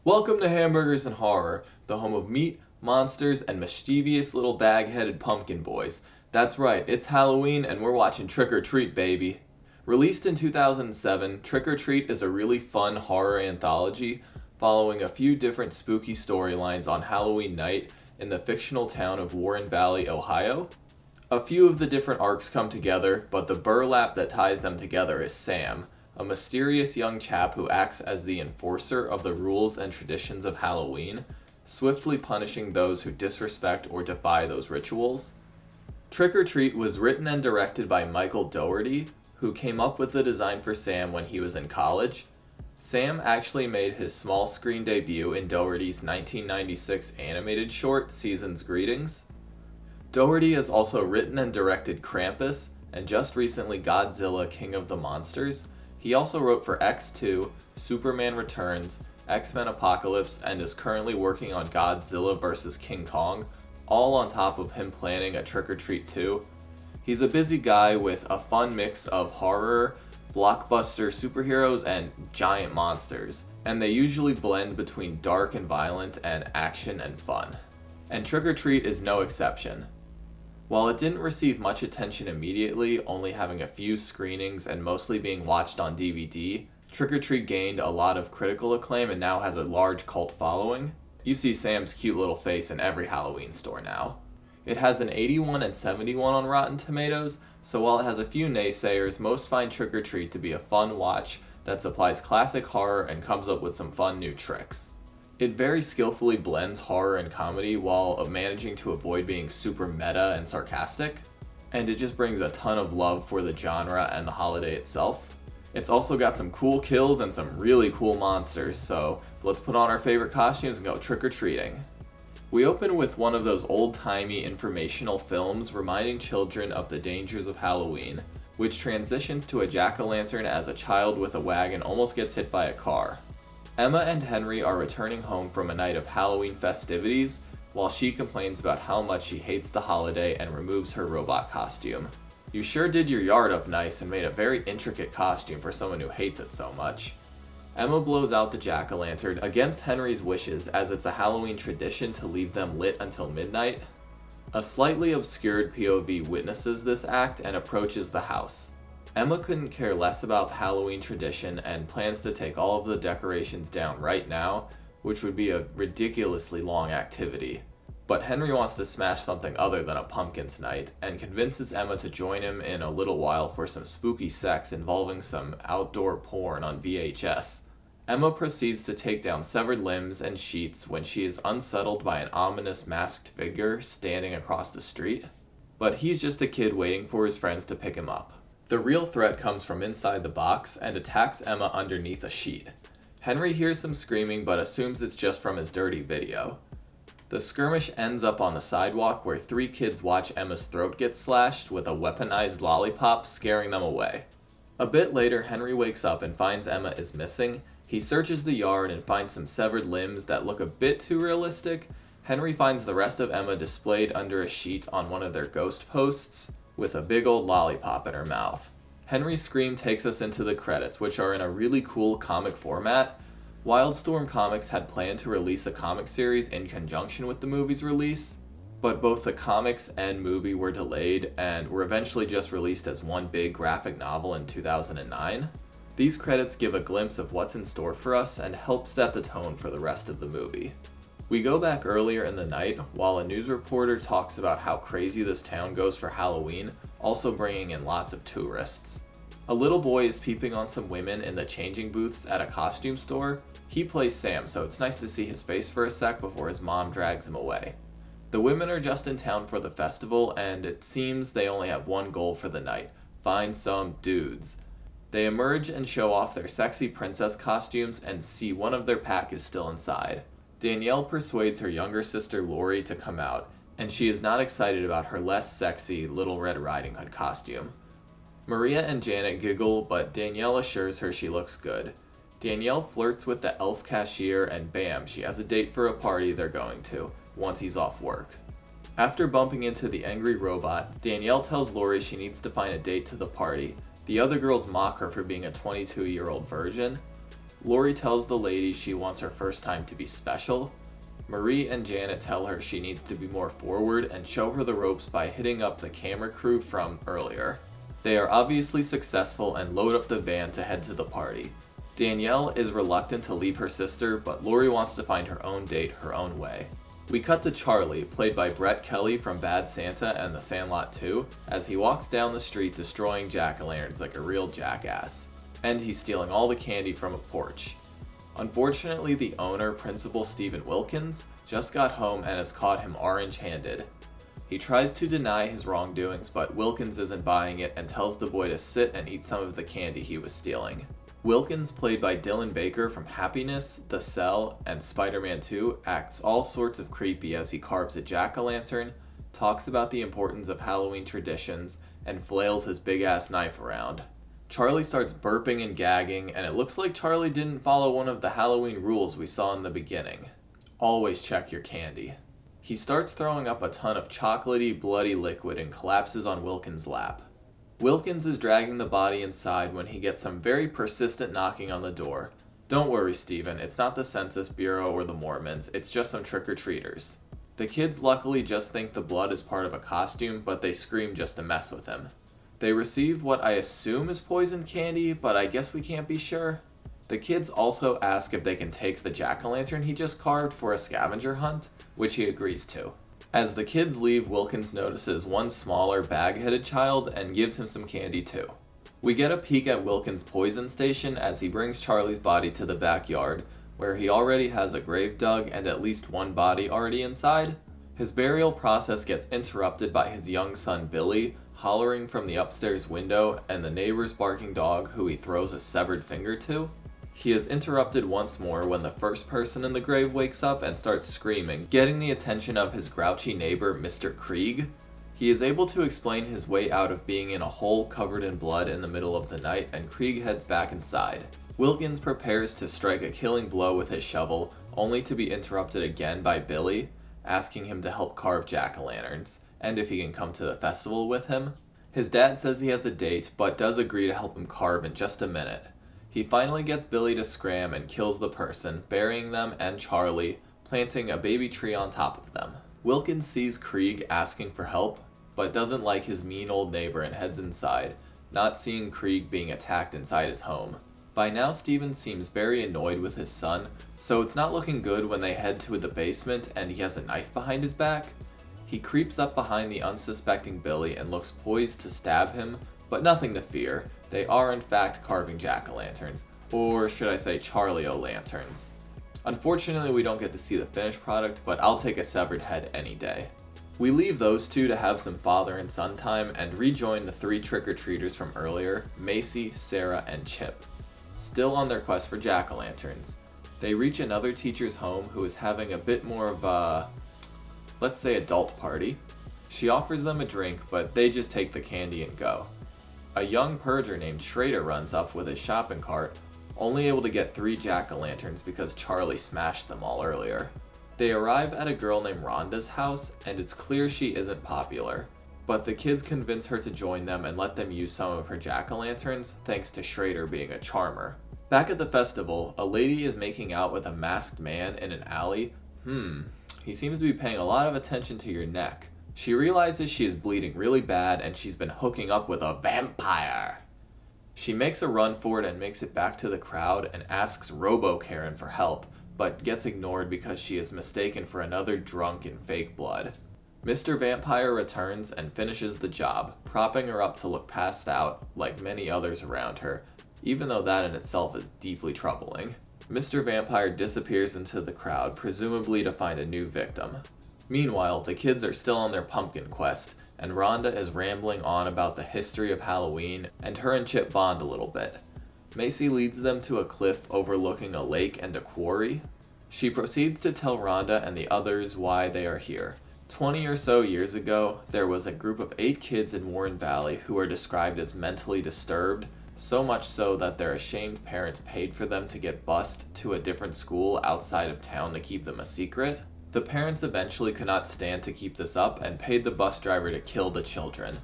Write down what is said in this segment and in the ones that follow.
Welcome to Hamburgers and Horror, the home of meat, monsters, and mischievous little bag-headed pumpkin boys. That's right, it's Halloween and we're watching Trick or Treat, baby. Released in 2007, Trick or Treat is a really fun horror anthology following a few different spooky storylines on Halloween night in the fictional town of Warren Valley, Ohio. A few of the different arcs come together, but the burlap that ties them together is Sam, a mysterious young chap who acts as the enforcer of the rules and traditions of Halloween, swiftly punishing those who disrespect or defy those rituals. Trick or Treat was written and directed by Michael Dougherty, who came up with the design for Sam when he was in college. Sam actually made his small screen debut in Dougherty's 1996 animated short, Season's Greetings. Dougherty has also written and directed Krampus, and just recently Godzilla King of the Monsters. He also wrote for X2, Superman Returns, X-Men Apocalypse, and is currently working on Godzilla vs. King Kong, all on top of him planning a Trick or Treat 2. He's a busy guy with a fun mix of horror, blockbuster superheroes, and giant monsters, and they usually blend between dark and violent and action and fun. And Trick or Treat is no exception. While it didn't receive much attention immediately, only having a few screenings and mostly being watched on DVD, Trick or Treat gained a lot of critical acclaim and now has a large cult following. You see Sam's cute little face in every Halloween store now. It has an 81 and 71 on Rotten Tomatoes, so while it has a few naysayers, most find Trick or Treat to be a fun watch that supplies classic horror and comes up with some fun new tricks. It very skillfully blends horror and comedy while managing to avoid being super meta and sarcastic, and it just brings a ton of love for the genre and the holiday itself. It's also got some cool kills and some really cool monsters, so let's put on our favorite costumes and go trick-or-treating. We open with one of those old-timey informational films reminding children of the dangers of Halloween, which transitions to a jack-o'-lantern as a child with a wagon almost gets hit by a car. Emma and Henry are returning home from a night of Halloween festivities, while she complains about how much she hates the holiday and removes her robot costume. You sure did your yard up nice and made a very intricate costume for someone who hates it so much. Emma blows out the jack-o'-lantern against Henry's wishes as it's a Halloween tradition to leave them lit until midnight. A slightly obscured POV witnesses this act and approaches the house. Emma couldn't care less about the Halloween tradition and plans to take all of the decorations down right now, which would be a ridiculously long activity. But Henry wants to smash something other than a pumpkin tonight, and convinces Emma to join him in a little while for some spooky sex involving some outdoor porn on VHS. Emma proceeds to take down severed limbs and sheets when she is unsettled by an ominous masked figure standing across the street. But he's just a kid waiting for his friends to pick him up. The real threat comes from inside the box and attacks Emma underneath a sheet. Henry hears some screaming but assumes it's just from his dirty video. The skirmish ends up on the sidewalk where 3 kids watch Emma's throat get slashed with a weaponized lollipop, scaring them away. A bit later, Henry wakes up and finds Emma is missing. He searches the yard and finds some severed limbs that look a bit too realistic. Henry finds the rest of Emma displayed under a sheet on one of their ghost posts, with a big old lollipop in her mouth. Henry's scream takes us into the credits, which are in a really cool comic format. Wildstorm Comics had planned to release a comic series in conjunction with the movie's release, but both the comics and movie were delayed and were eventually just released as one big graphic novel in 2009. These credits give a glimpse of what's in store for us and help set the tone for the rest of the movie. We go back earlier in the night while a news reporter talks about how crazy this town goes for Halloween, also bringing in lots of tourists. A little boy is peeping on some women in the changing booths at a costume store. He plays Sam, so it's nice to see his face for a sec before his mom drags him away. The women are just in town for the festival, and it seems they only have one goal for the night: find some dudes. They emerge and show off their sexy princess costumes and see one of their pack is still inside. Danielle persuades her younger sister Lori to come out, and she is not excited about her less sexy Little Red Riding Hood costume. Maria and Janet giggle, but Danielle assures her she looks good. Danielle flirts with the elf cashier, and bam, she has a date for a party they're going to, once he's off work. After bumping into the angry robot, Danielle tells Lori she needs to find a date to the party. The other girls mock her for being a 22-year-old virgin. Lori tells the ladies she wants her first time to be special. Marie and Janet tell her she needs to be more forward and show her the ropes by hitting up the camera crew from earlier. They are obviously successful and load up the van to head to the party. Danielle is reluctant to leave her sister, but Lori wants to find her own date her own way. We cut to Charlie, played by Brett Kelly from Bad Santa and The Sandlot 2, as he walks down the street destroying jack-o'-lanterns like a real jackass. And he's stealing all the candy from a porch. Unfortunately, the owner, Principal Stephen Wilkins, just got home and has caught him orange-handed. He tries to deny his wrongdoings, but Wilkins isn't buying it and tells the boy to sit and eat some of the candy he was stealing. Wilkins, played by Dylan Baker from Happiness, The Cell, and Spider-Man 2, acts all sorts of creepy as he carves a jack-o'-lantern, talks about the importance of Halloween traditions, and flails his big-ass knife around. Charlie starts burping and gagging, and it looks like Charlie didn't follow one of the Halloween rules we saw in the beginning. Always check your candy. He starts throwing up a ton of chocolatey, bloody liquid and collapses on Wilkins' lap. Wilkins is dragging the body inside when he gets some very persistent knocking on the door. Don't worry, Stephen, it's not the Census Bureau or the Mormons, it's just some trick-or-treaters. The kids luckily just think the blood is part of a costume, but they scream just to mess with him. They receive what I assume is poisoned candy, but I guess we can't be sure. The kids also ask if they can take the jack-o'-lantern he just carved for a scavenger hunt, which he agrees to. As the kids leave, Wilkins notices one smaller, bag-headed child and gives him some candy too. We get a peek at Wilkins' poison station as he brings Charlie's body to the backyard, where he already has a grave dug and at least one body already inside. His burial process gets interrupted by his young son Billy, hollering from the upstairs window, and the neighbor's barking dog who he throws a severed finger to. He is interrupted once more when the first person in the grave wakes up and starts screaming, getting the attention of his grouchy neighbor, Mr. Krieg. He is able to explain his way out of being in a hole covered in blood in the middle of the night, and Krieg heads back inside. Wilkins prepares to strike a killing blow with his shovel, only to be interrupted again by Billy, asking him to help carve jack-o'-lanterns, and if he can come to the festival with him. His dad says he has a date, but does agree to help him carve in just a minute. He finally gets Billy to scram and kills the person, burying them and Charlie, planting a baby tree on top of them. Wilkins sees Krieg asking for help, but doesn't like his mean old neighbor and heads inside, not seeing Krieg being attacked inside his home. By now, Stephen seems very annoyed with his son, so it's not looking good when they head to the basement and he has a knife behind his back. He creeps up behind the unsuspecting Billy and looks poised to stab him, but nothing to fear. They are in fact carving jack-o'-lanterns, or should I say Charlie-o'-lanterns. Unfortunately, we don't get to see the finished product, but I'll take a severed head any day. We leave those two to have some father and son time and rejoin the three trick-or-treaters from earlier, Macy, Sarah, and Chip, still on their quest for jack-o'-lanterns. They reach another teacher's home who is having a bit more of a, let's say, adult party. She offers them a drink, but they just take the candy and go. A young purger named Schrader runs up with his shopping cart, only able to get 3 jack-o'-lanterns because Charlie smashed them all earlier. They arrive at a girl named Rhonda's house, and it's clear she isn't popular, but the kids convince her to join them and let them use some of her jack-o'-lanterns, thanks to Schrader being a charmer. Back at the festival, a lady is making out with a masked man in an alley. He seems to be paying a lot of attention to your neck. She realizes she is bleeding really bad and she's been hooking up with a vampire. She makes a run for it and makes it back to the crowd and asks Robo-Karen for help, but gets ignored because she is mistaken for another drunk in fake blood. Mr. Vampire returns and finishes the job, propping her up to look passed out like many others around her, even though that in itself is deeply troubling. Mr. Vampire disappears into the crowd, presumably to find a new victim. Meanwhile, the kids are still on their pumpkin quest, and Rhonda is rambling on about the history of Halloween, and her and Chip bond a little bit. Macy leads them to a cliff overlooking a lake and a quarry. She proceeds to tell Rhonda and the others why they are here. 20 or so years ago, there was a group of 8 kids in Warren Valley who were described as mentally disturbed, so much so that their ashamed parents paid for them to get bused to a different school outside of town to keep them a secret. The parents eventually could not stand to keep this up and paid the bus driver to kill the children.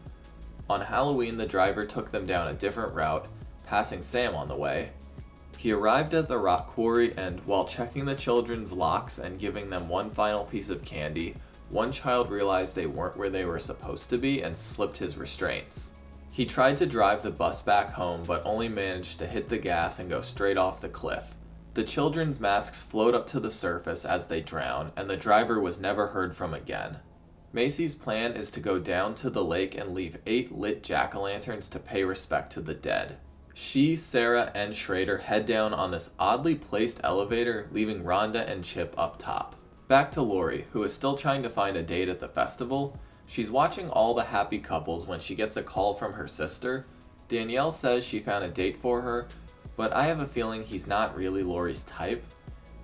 On Halloween, the driver took them down a different route, passing Sam on the way. He arrived at the rock quarry and, while checking the children's locks and giving them one final piece of candy, one child realized they weren't where they were supposed to be and slipped his restraints. He tried to drive the bus back home, but only managed to hit the gas and go straight off the cliff. The children's masks float up to the surface as they drown, and the driver was never heard from again. Macy's plan is to go down to the lake and leave 8 lit jack-o'-lanterns to pay respect to the dead. She, Sarah, and Schrader head down on this oddly placed elevator, leaving Rhonda and Chip up top. Back to Lori, who is still trying to find a date at the festival. She's watching all the happy couples when she gets a call from her sister. Danielle says she found a date for her, but I have a feeling he's not really Lori's type.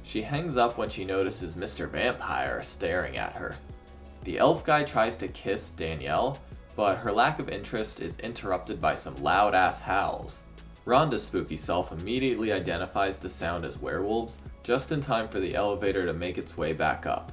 She hangs up when she notices Mr. Vampire staring at her. The elf guy tries to kiss Danielle, but her lack of interest is interrupted by some loud-ass howls. Rhonda's spooky self immediately identifies the sound as werewolves, just in time for the elevator to make its way back up.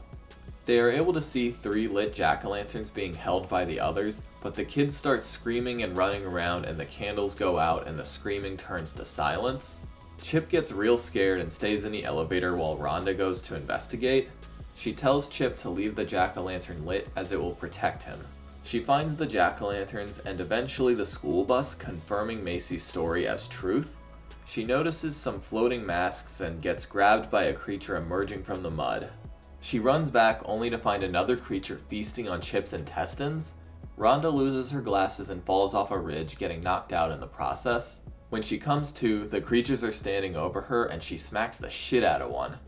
They are able to see 3 lit jack-o'-lanterns being held by the others, but the kids start screaming and running around and the candles go out and the screaming turns to silence. Chip gets real scared and stays in the elevator while Rhonda goes to investigate. She tells Chip to leave the jack-o'-lantern lit as it will protect him. She finds the jack-o'-lanterns and eventually the school bus, confirming Macy's story as truth. She notices some floating masks and gets grabbed by a creature emerging from the mud. She runs back only to find another creature feasting on Chip's intestines. Rhonda loses her glasses and falls off a ridge, getting knocked out in the process. When she comes to, the creatures are standing over her and she smacks the shit out of one.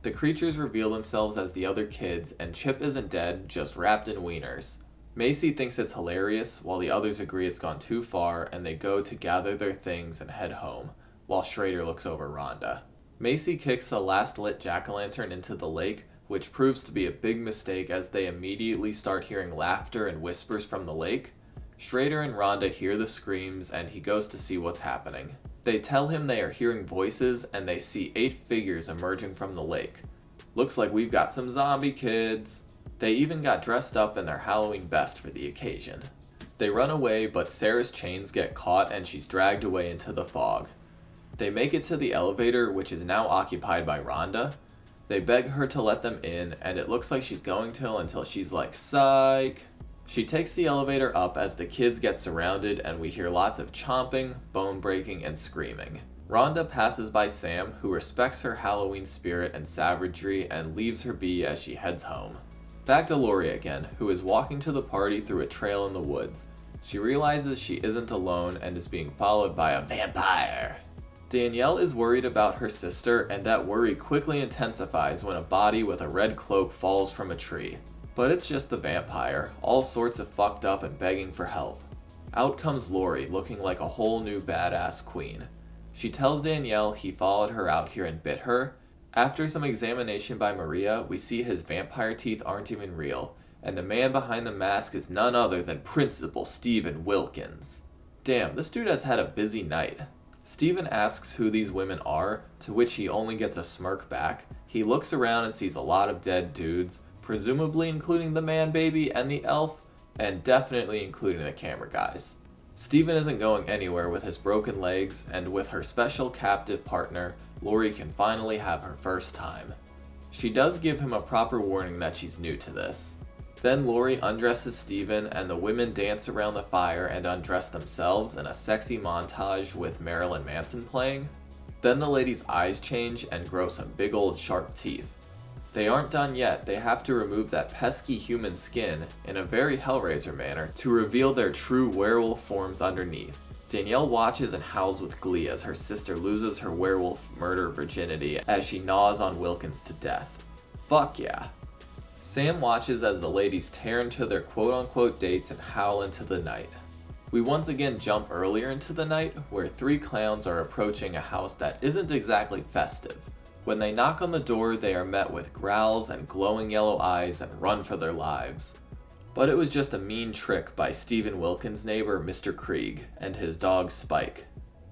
The creatures reveal themselves as the other kids, and Chip isn't dead, just wrapped in wieners. Macy thinks it's hilarious, while the others agree it's gone too far, and they go to gather their things and head home, while Schrader looks over Rhonda. Macy kicks the last lit jack-o'-lantern into the lake, which proves to be a big mistake as they immediately start hearing laughter and whispers from the lake. Schrader and Rhonda hear the screams, and he goes to see what's happening. They tell him they are hearing voices, and they see 8 figures emerging from the lake. Looks like we've got some zombie kids. They even got dressed up in their Halloween best for the occasion. They run away, but Sarah's chains get caught and she's dragged away into the fog. They make it to the elevator, which is now occupied by Rhonda. They beg her to let them in, and it looks like she's going to until she's like, psych. She takes the elevator up as the kids get surrounded and we hear lots of chomping, bone breaking, and screaming. Rhonda passes by Sam, who respects her Halloween spirit and savagery and leaves her be as she heads home. Back to Lori again, who is walking to the party through a trail in the woods. She realizes she isn't alone and is being followed by a vampire. Danielle is worried about her sister, and that worry quickly intensifies when a body with a red cloak falls from a tree. But it's just the vampire, all sorts of fucked up and begging for help. Out comes Lori, looking like a whole new badass queen. She tells Danielle he followed her out here and bit her. After some examination by Maria, we see his vampire teeth aren't even real, and the man behind the mask is none other than Principal Stephen Wilkins. Damn, this dude has had a busy night. Stephen asks who these women are, to which he only gets a smirk back. He looks around and sees a lot of dead dudes, presumably including the man baby and the elf, and definitely including the camera guys. Stephen isn't going anywhere with his broken legs, and with her special captive partner, Lori can finally have her first time. She does give him a proper warning that she's new to this. Then Lori undresses Stephen, and the women dance around the fire and undress themselves in a sexy montage with Marilyn Manson playing. Then the ladies' eyes change and grow some big old sharp teeth. They aren't done yet, they have to remove that pesky human skin in a very Hellraiser manner to reveal their true werewolf forms underneath. Danielle watches and howls with glee as her sister loses her werewolf murder virginity as she gnaws on Wilkins to death. Fuck yeah. Sam watches as the ladies tear into their quote-unquote dates and howl into the night. We once again jump earlier into the night, where 3 clowns are approaching a house that isn't exactly festive. When they knock on the door, they are met with growls and glowing yellow eyes and run for their lives. But it was just a mean trick by Stephen Wilkins' neighbor, Mr. Krieg, and his dog Spike.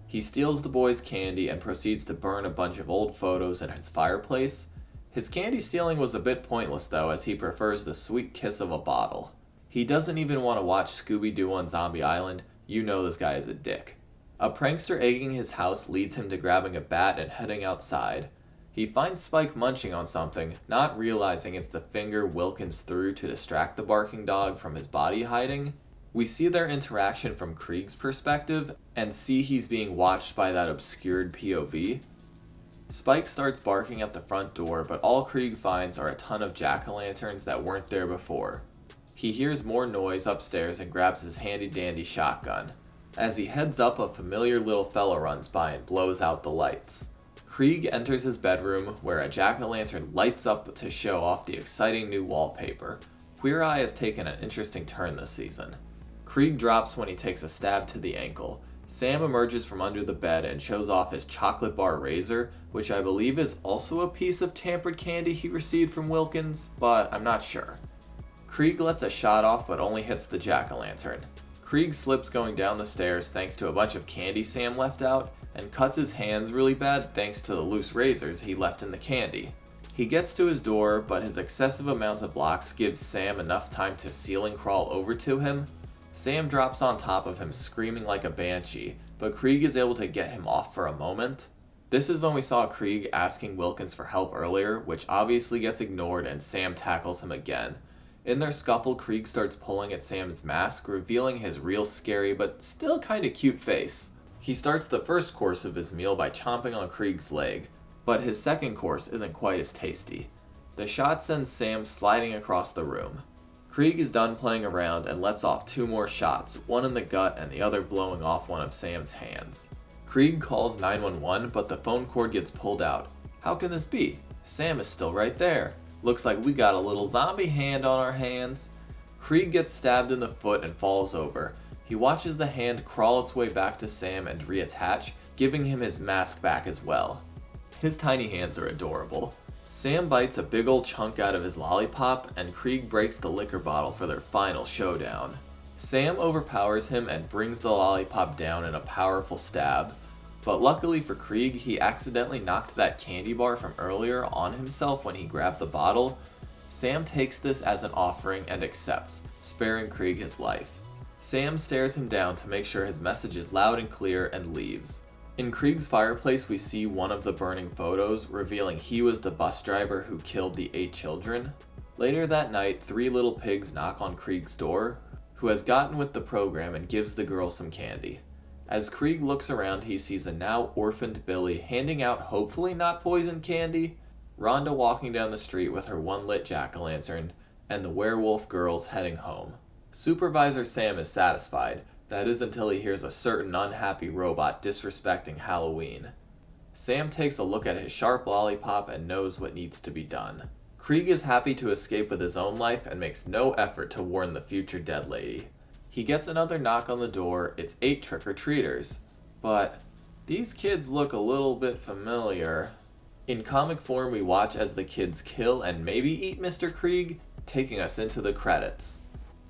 He steals the boys' candy and proceeds to burn a bunch of old photos in his fireplace. His candy stealing was a bit pointless though, as he prefers the sweet kiss of a bottle. He doesn't even want to watch Scooby-Doo on Zombie Island. You know this guy is a dick. A prankster egging his house leads him to grabbing a bat and heading outside. He finds Spike munching on something, not realizing it's the finger Wilkins threw to distract the barking dog from his body hiding. We see their interaction from Krieg's perspective, and see he's being watched by that obscured POV. Spike starts barking at the front door, but all Krieg finds are a ton of jack-o'-lanterns that weren't there before. He hears more noise upstairs and grabs his handy-dandy shotgun. As he heads up, a familiar little fella runs by and blows out the lights. Krieg enters his bedroom, where a jack-o'-lantern lights up to show off the exciting new wallpaper. Queer Eye has taken an interesting turn this season. Krieg drops when he takes a stab to the ankle. Sam emerges from under the bed and shows off his chocolate bar razor, which I believe is also a piece of tampered candy he received from Wilkins, but I'm not sure. Krieg lets a shot off but only hits the jack-o'-lantern. Krieg slips going down the stairs thanks to a bunch of candy Sam left out, and cuts his hands really bad thanks to the loose razors he left in the candy. He gets to his door, but his excessive amount of blocks gives Sam enough time to ceiling crawl over to him. Sam drops on top of him screaming like a banshee, but Krieg is able to get him off for a moment. This is when we saw Krieg asking Wilkins for help earlier, which obviously gets ignored and Sam tackles him again. In their scuffle, Krieg starts pulling at Sam's mask, revealing his real scary but still kinda cute face. He starts the first course of his meal by chomping on Krieg's leg, but his second course isn't quite as tasty. The shot sends Sam sliding across the room. Krieg is done playing around and lets off 2 more shots, one in the gut and the other blowing off one of Sam's hands. Krieg calls 911, but the phone cord gets pulled out. How can this be? Sam is still right there. Looks like we got a little zombie hand on our hands. Krieg gets stabbed in the foot and falls over. He watches the hand crawl its way back to Sam and reattach, giving him his mask back as well. His tiny hands are adorable. Sam bites a big old chunk out of his lollipop, and Krieg breaks the liquor bottle for their final showdown. Sam overpowers him and brings the lollipop down in a powerful stab, but luckily for Krieg, he accidentally knocked that candy bar from earlier on himself when he grabbed the bottle. Sam takes this as an offering and accepts, sparing Krieg his life. Sam stares him down to make sure his message is loud and clear and leaves. In Krieg's fireplace, we see one of the burning photos, revealing he was the bus driver who killed the 8 children. Later that night, 3 little pigs knock on Krieg's door, who has gotten with the program and gives the girl some candy. As Krieg looks around, he sees a now orphaned Billy handing out hopefully not poisoned candy, Rhonda walking down the street with her one lit jack-o'-lantern, and the werewolf girls heading home. Supervisor Sam is satisfied. That is until he hears a certain unhappy robot disrespecting Halloween. Sam takes a look at his sharp lollipop and knows what needs to be done. Krieg is happy to escape with his own life and makes no effort to warn the future dead lady. He gets another knock on the door. It's 8 trick-or-treaters. But these kids look a little bit familiar. In comic form, we watch as the kids kill and maybe eat Mr. Krieg, taking us into the credits.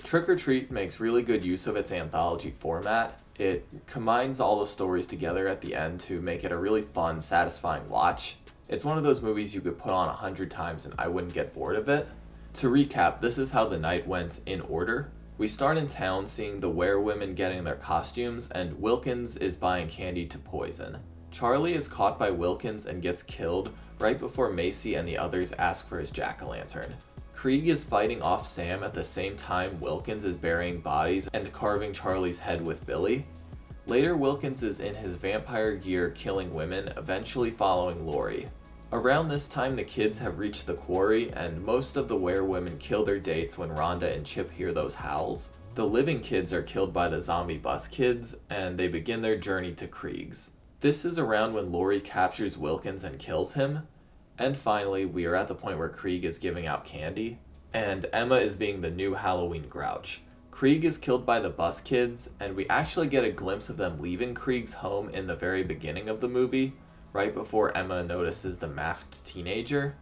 Trick or Treat makes really good use of its anthology format. It combines all the stories together at the end to make it a really fun, satisfying watch. It's one of those movies you could put on 100 times and I wouldn't get bored of it. To recap, this is how the night went in order. We start in town seeing the werewomen getting their costumes, and Wilkins is buying candy to poison. Charlie is caught by Wilkins and gets killed right before Macy and the others ask for his jack-o'-lantern. Krieg is fighting off Sam at the same time Wilkins is burying bodies and carving Charlie's head with Billy. Later, Wilkins is in his vampire gear killing women, eventually following Lori. Around this time, the kids have reached the quarry, and most of the werewomen kill their dates when Rhonda and Chip hear those howls. The living kids are killed by the zombie bus kids, and they begin their journey to Krieg's. This is around when Lori captures Wilkins and kills him. And finally, we are at the point where Krieg is giving out candy, and Emma is being the new Halloween Grouch. Krieg is killed by the bus kids, and we actually get a glimpse of them leaving Krieg's home in the very beginning of the movie, right before Emma notices the masked teenager.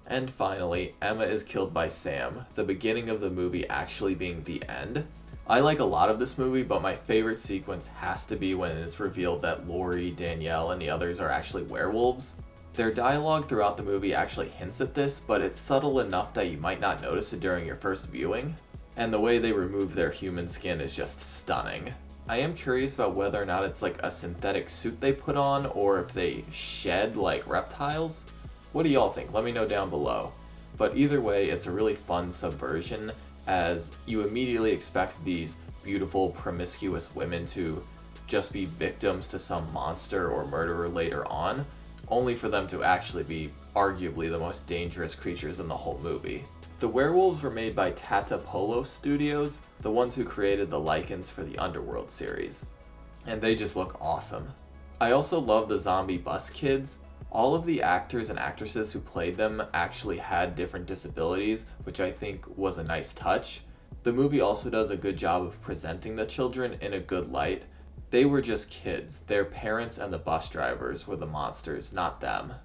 And finally, Emma is killed by Sam, the beginning of the movie actually being the end. I like a lot of this movie, but my favorite sequence has to be when it's revealed that Lori, Danielle, and the others are actually werewolves. Their dialogue throughout the movie actually hints at this, but it's subtle enough that you might not notice it during your first viewing. and the way they remove their human skin is just stunning. I am curious about whether or not it's like a synthetic suit they put on, or if they shed like reptiles. What do y'all think? Let me know down below. But either way, it's a really fun subversion, as you immediately expect these beautiful, promiscuous women to just be victims to some monster or murderer later on, only for them to actually be arguably the most dangerous creatures in the whole movie. The werewolves were made by Tata Polo Studios, the ones who created the Lycans for the Underworld series, and they just look awesome. I also love the zombie bus kids. All of the actors and actresses who played them actually had different disabilities, which I think was a nice touch. The movie also does a good job of presenting the children in a good light. They were just kids. Their parents and the bus drivers were the monsters, not them.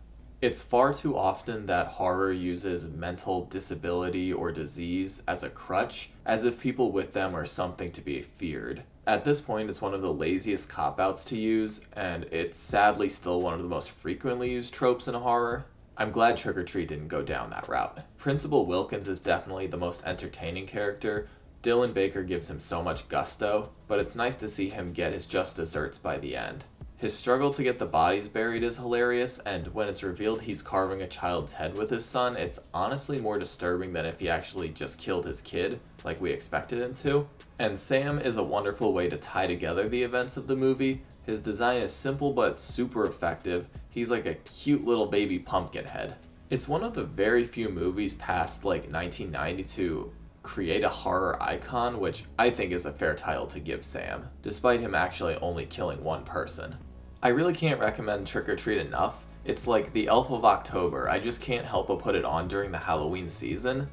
It's far too often that horror uses mental disability or disease as a crutch, as if people with them are something to be feared. At this point, it's one of the laziest cop-outs to use, and it's sadly still one of the most frequently used tropes in horror. I'm glad Trick or Treat didn't go down that route. Principal Wilkins is definitely the most entertaining character. Dylan Baker gives him so much gusto, but it's nice to see him get his just desserts by the end. His struggle to get the bodies buried is hilarious, and when it's revealed he's carving a child's head with his son, it's honestly more disturbing than if he actually just killed his kid, like we expected him to. And Sam is a wonderful way to tie together the events of the movie. His design is simple but super effective. He's like a cute little baby pumpkin head. It's one of the very few movies past like 1990 to create a horror icon, which I think is a fair title to give Sam, despite him actually only killing one person. I really can't recommend Trick or Treat enough. It's like the Elf of October. I just can't help but put it on during the Halloween season.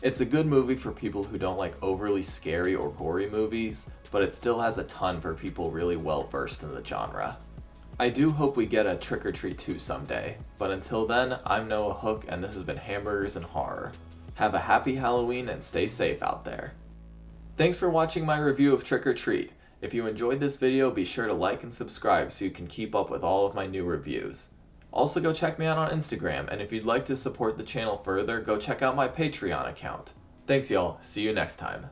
It's a good movie for people who don't like overly scary or gory movies, but it still has a ton for people really well versed in the genre. I do hope we get a Trick or Treat 2 someday, but until then, I'm Noah Hook, and this has been Hamburgers and Horror. Have a happy Halloween and stay safe out there. Thanks for watching my review of Trick or Treat. If you enjoyed this video, be sure to like and subscribe so you can keep up with all of my new reviews. Also go check me out on Instagram, and if you'd like to support the channel further, go check out my Patreon account. Thanks y'all, see you next time.